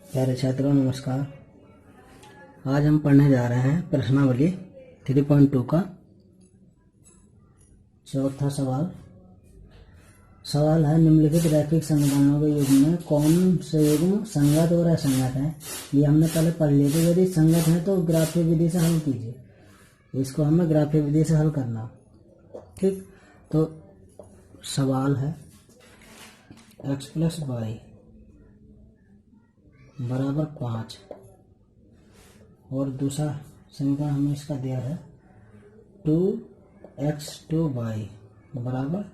प्यारे छात्रों नमस्कार। आज हम पढ़ने जा रहे हैं प्रश्नावली 3.2 का चौथा सवाल। सवाल है निम्नलिखित रैखिक समीकरणों के युग्म में कौन से युग्म संगत और असंगत है। ये हमने पहले पढ़ लिया था। यदि संगत है तो ग्राफीय विधि से हल कीजिए। इसको हमें ग्राफीय विधि से हल करना। ठीक, तो सवाल है x + y बराबर 5 और दूसरा समीकरण हमें इसका दिया है 2x 2y बराबर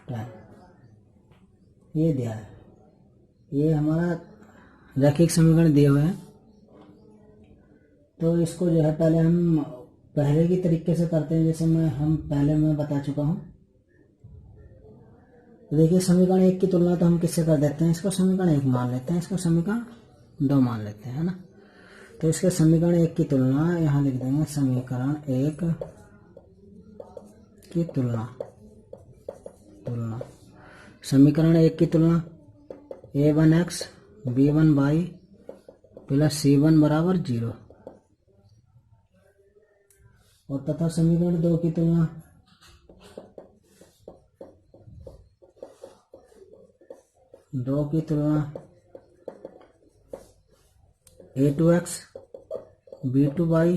10। ये दिया है, ये हमारा रैखिक समीकरण दिए हुए हैं। तो इसको जो है पहले हम पहले की तरीके से करते हैं, जैसे मैं बता चुका हूँ। तो देखिए समीकरण 1 की तुलना तो हम किससे कर देते हैं, इसको समीकरण 1 मान लेते हैं, इसको समीकरण 2 मान लेते हैं, है ना। तो इसके समीकरण 1 की तुलना यहाँ लिख देंगे, समीकरण 1 की तुलना समीकरण 1 की तुलना a1x b1y + c1 बराबर 0 और तथा समीकरण 2 की तुलना a2x b2y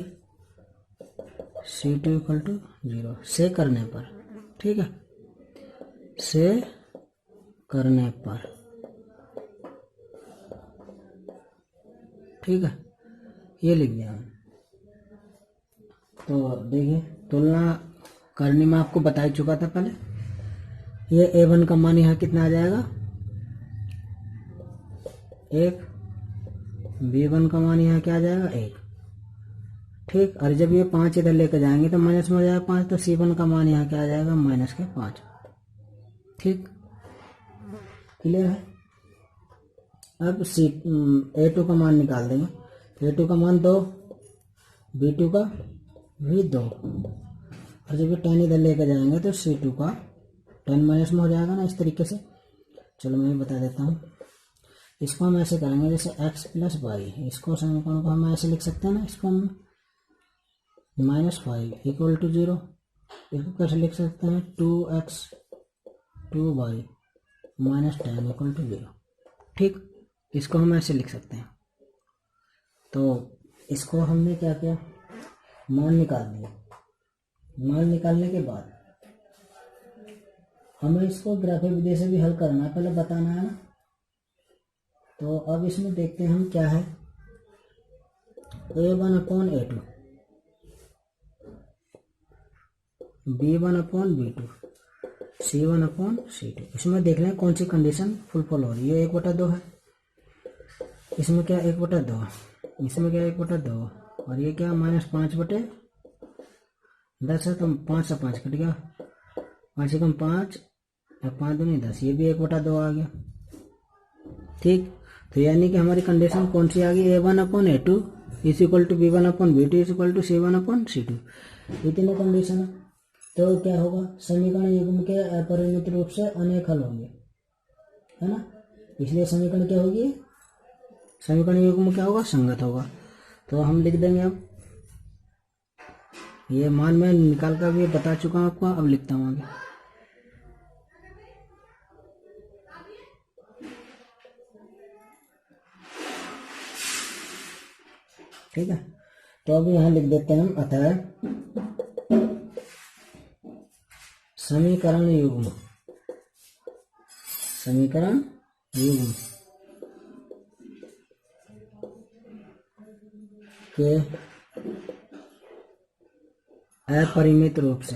c2 = 0 से करने पर, ठीक है, से करने पर, ठीक है, ये लिख दिया हमने। तो देखिए तुलना करने में आपको बता ही चुका था पहले। ये a1 का मान यहाँ कितना आ जाएगा 1, b1 का मान यहाँ क्या आ जाएगा 1, ठीक। और जब ये 5 इधर लेकर जाएंगे तो माइनस में हो जाएगा 5, तो c1 का मान यहाँ क्या आ जाएगा -5, ठीक, क्लियर है। अब a2 का मान निकाल देंगे। a2 का मान 2, b2 का भी 2, और जब ये 10 इधर लेकर जाएंगे तो c2 का 10 माइनस में हो जाएगा ना, इस तरीके से। चलो मैं बता देता हूँ। इसको हम ऐसे करेंगे जैसे x + y, इसको समीकरण को हम ऐसे लिख सकते हैं ना, इसको हम -5 = 0। इसको कैसे लिख सकते हैं 2x 2y -10 = 0, ठीक। इसको हम ऐसे लिख सकते हैं। तो इसको हमने क्या किया, मान निकाल दिया। मान निकालने के बाद हमें इसको ग्राफीय विधि से भी हल करना है, पहले बताना है ना। तो अब इसमें देखते हैं हम क्या है, a1/a2 b1/b2 c1/c2। इसमें देख लें कौन सी कंडीशन फुलफिल हो रही है। 1/2 है, इसमें क्या 1/2, इसमें क्या 1/2, और ये क्या -5/10 है, तो 5 से 5 कट गया, 5 से कम 5 और 5 दूनी 10, ये भी 1/2 आ गया, ठीक। तो यानी कि हमारी कंडीशन कौन सी आ गई, a1/a2 = b1/b2 = c1/c2। इतनी कंडीशन है। तो क्या होगा, समीकरण युग्म के अपरिमित रूप से अनेक हल होंगे, है ना। इसलिए समीकरण क्या होगी, समीकरण युग्म क्या होगा, संगत होगा। तो हम लिख देंगे। अब ये मान मैं निकाल कर भी बता चुका हूँ आपको, अब लिखता हूँ आगे। ठीक है, तो अब यहाँ लिख देते हैं हम, अतः समीकरण युग्म के अपरिमित रूप से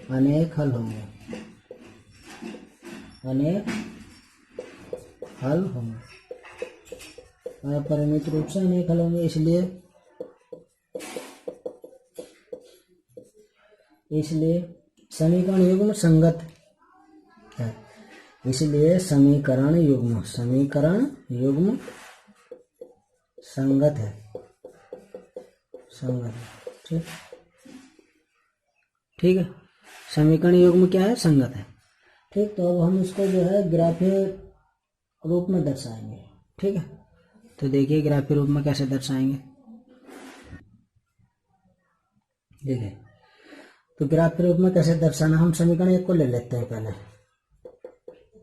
अनेक हल होंगे, अपरिमित रूप से अनेक हल होंगे। इसलिए समीकरण युग्म संगत है। इसलिए समीकरण युग्म संगत है। संगत है। ठीक, ठीक है, समीकरण युग्म क्या है, संगत है। ठीक, तो अब हम इसको जो है ग्राफीय रूप में दर्शाएंगे। ठीक है, तो देखिए ग्राफीय रूप में कैसे दर्शाएंगे। देखिए, तो ग्राफीय रूप में कैसे दर्शाना, हम समीकरण 1 को ले लेते हैं पहले।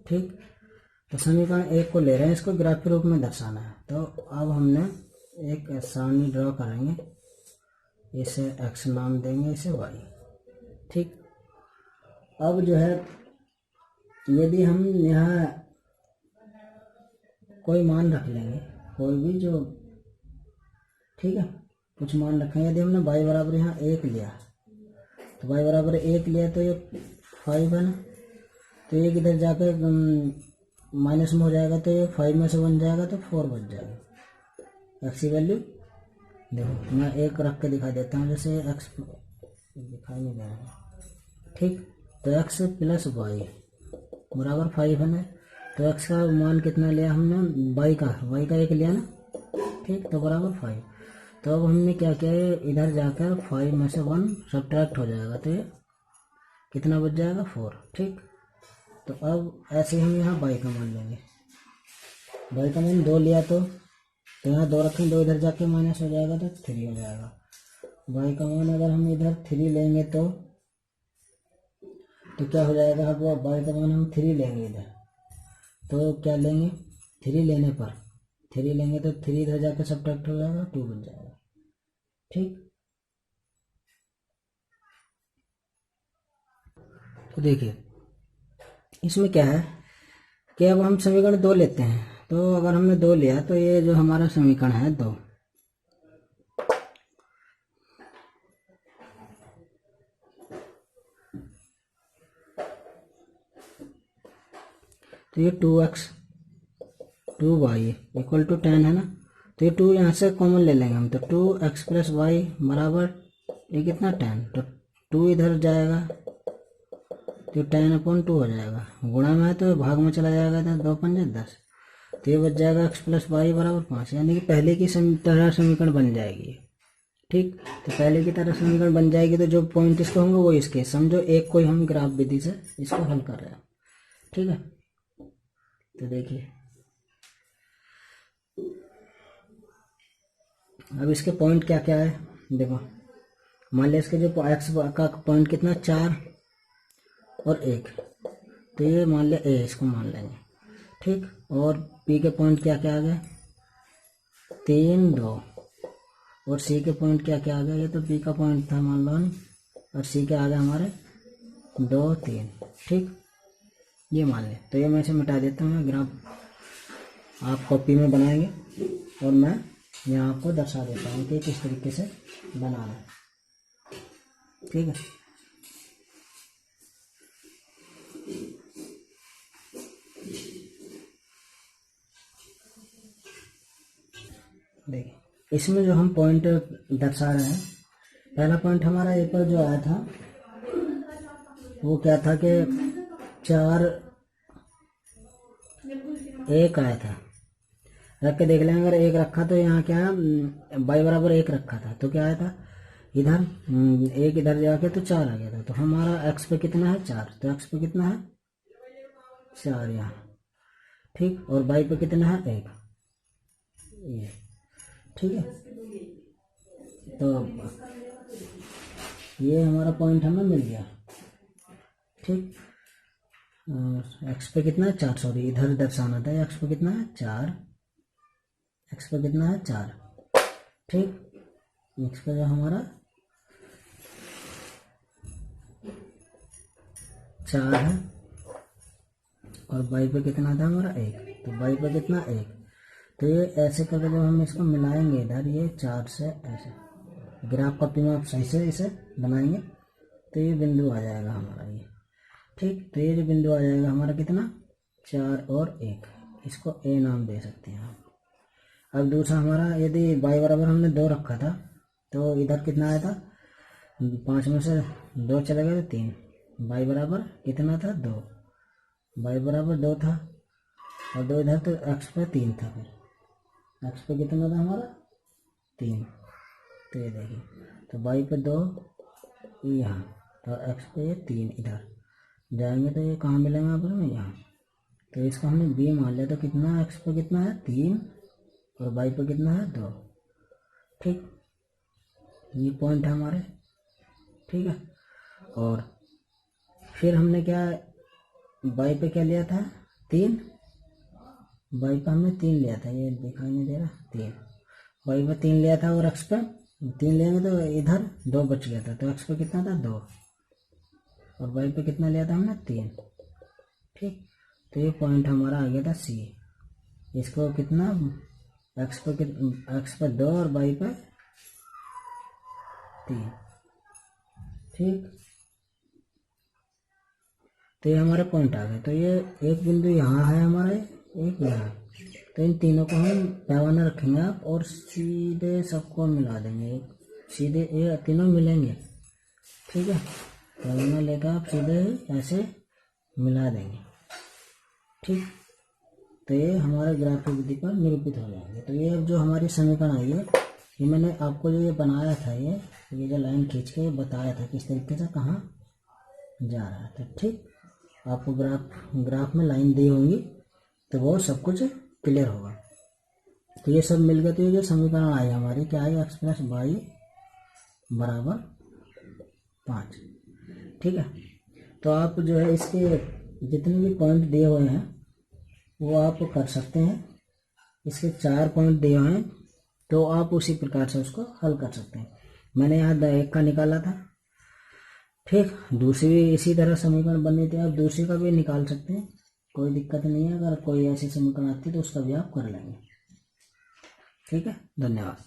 ठीक, तो समीकरण 1 को ले रहे हैं, इसको ग्राफीय रूप में दर्शाना है। तो अब हमने एक सारणी ड्रॉ करेंगे, इसे x नाम देंगे, इसे y। ठीक, अब जो है यदि हम यहाँ कोई मान रख लेंगे, कोई भी जो, ठीक है, कुछ मान रखें। यदि हमने y बराबर यहाँ 1 लिया, तो y बराबर 1 लिया तो ये 5 है ना, तो एक इधर जाकर माइनस में हो जाएगा, तो ये 5 में से बन जाएगा तो 4 बच जाएगा। x की वैल्यू देखो, मैं एक रख के दिखा देता हूँ, जैसे x दिखाई नहीं दे रहा। ठीक, तो x प्लस वाई बराबर 5 है ना, तो x का मान कितना लिया हमने, y का 1 लिया ना। ठीक, तो बराबर 5। तो अब हमने क्या किया, इधर जाकर 5 में से 1 सब्ट्रैक्ट हो जाएगा, तो ये कितना बच जाएगा, 4। ठीक, तो अब ऐसे हम यहाँ y का मान लेंगे। y का मान 2 लिया, तो यहाँ 2 रखें, 2 इधर जाके माइनस हो जाएगा तो 3 हो जाएगा। y का मान अगर हम इधर 3 लेंगे तो क्या हो जाएगा, अब y का मान हम 3 लेंगे इधर, तो क्या लेंगे, 3 लेने पर 3 लेंगे तो 3 इधर जाके सब्ट्रैक्ट हो जाएगा, 2 बन जाएगा। ठीक, तो देखिए इसमें क्या है कि अब हम समीकरण 2 लेते हैं। तो अगर हमने 2 लिया तो ये जो हमारा समीकरण है 2, तो ये 2x 2y इक्वल टू 10 है ना, तो ये 2 यहाँ से कॉमन ले लेंगे हम, तो 2x प्लस वाई बराबर ये कितना 10, तो 2 इधर जाएगा तो 10/2 हो जाएगा, गुणा में है तो भाग में चला जाएगा, इधर 2 पंजे 10, तो ये बच जाएगा x प्लस वाई बराबर 5, यानी कि पहले की तरह समीकरण बन जाएगी। ठीक, तो पहले की तरह समीकरण बन जाएगी, तो जो पॉइंट इसके होंगे वो इसके, समझो एक कोई हम ग्राफ विधि से इसको हल कर रहे हैं। ठीक है, तो देखिए अब इसके पॉइंट क्या क्या है, देखो मान लिया इसके जो x का पॉइंट कितना 4 और 1, तो ये मान लिया a, इसको मान लेंगे। ठीक, और p के पॉइंट क्या क्या आ गए, 3 2, और c के पॉइंट क्या क्या आ गए, ये तो p का पॉइंट था मान लो, और c के आ गए हमारे 2 3। ठीक, ये मान ले, तो ये मैं इसे मिटा देता हूँ, ग्राफ आप कॉपी में बनाएंगे और मैं यहाँ आपको दर्शा देता हूँ कि किस तरीके से बनाना है। ठीक है, देखिए इसमें जो हम पॉइंट दर्शा रहे हैं, पहला पॉइंट हमारा ए पर जो आया था वो क्या था कि 4 1 आया था, रख के देख लेंगे, अगर 1 रखा तो यहाँ क्या है, y बराबर 1 रखा था, तो क्या आया था इधर 1 इधर जाके तो 4 आ गया था, तो हमारा x पे कितना है 4, तो x पे कितना है 4 यहाँ। ठीक, और y पे कितना है 1, ये। ठीक है, तो ये हमारा पॉइंट हमें मिल गया। ठीक, x पे कितना है 4, सॉरी इधर दर्शाना था, x पे कितना है 4, x पे कितना है 4। ठीक, x पे जो हमारा 4 है, और y पे कितना था हमारा 1, तो y पे कितना 1, तो ये ऐसे करके जब हम इसको मिलाएंगे इधर, ये 4 से ऐसे ग्राफ कॉपी में आप सही से इसे बनाएंगे तो ये बिंदु आ जाएगा हमारा ये। ठीक, तो ये जो बिंदु आ जाएगा हमारा कितना 4 और 1, इसको a नाम दे सकते हैं आप। अब दूसरा हमारा, यदि y बराबर हमने 2 रखा था, तो इधर कितना आया था, 5 में से 2 चले गए तो 3, y बराबर कितना था 2, y बराबर 2 था, और 2 इधर तो x पे 3 था, फिर x पे कितना था हमारा 3। तो ये देखिए, तो y पे 2 यहाँ, तो x पे ये 3 इधर जाएंगे तो ये कहाँ मिलेंगे आप में, यहाँ। तो इसको हमने b मान लिया, तो कितना x पे कितना है 3 और y पे कितना है 2। ठीक, ये पॉइंट है हमारे। ठीक है, और फिर हमने क्या y पे क्या लिया था 3, y पे हमने 3 लिया था, ये दिखाई नहीं दे रहा 3, y पे 3 लिया था और x पे 3 लेंगे तो इधर 2 बच गया था, तो x पे कितना था 2 और y पे कितना लिया था हमने 3। ठीक, तो ये पॉइंट हमारा आ गया था C। इसको कितना x पे 2 और y पे 3। ठीक, तो ये हमारे पॉइंट आ गए। तो ये एक बिंदु यहाँ है हमारा, एक यहाँ, तो इन तीनों को हम पैमाना रखेंगे आप और सीधे सबको मिला देंगे, सीधे ये तीनों मिलेंगे। ठीक है, पैमाना लेकर आप सीधे ऐसे मिला देंगे। ठीक, तो ये हमारे ग्राफिक विधि पर निरूपित हो जाएंगे। तो ये अब जो हमारी समीकरण आई है, ये मैंने आपको जो ये बनाया था, ये जो लाइन खींच के बताया था किस तरीके से कहाँ जा रहा है। तो ठीक, आपको ग्राफ में लाइन दी होंगी तो वो सब कुछ क्लियर होगा। तो ये सब मिल गए, तो ये जो समीकरण आई हमारी क्या आई, x + y = 5। ठीक है, तो आप जो है इसके जितने भी पॉइंट दिए हुए हैं वो आप कर सकते हैं। इसके 4 पॉइंट दिए हुए हैं, तो आप उसी प्रकार से उसको हल कर सकते हैं। मैंने यहाँ 1 का निकाला था। ठीक, दूसरी भी इसी तरह समीकरण बननी थी, आप दूसरी का भी निकाल सकते हैं, कोई दिक्कत नहीं है। अगर कोई ऐसी समीकरण आती है तो उसका भी आप कर लेंगे। ठीक है, धन्यवाद।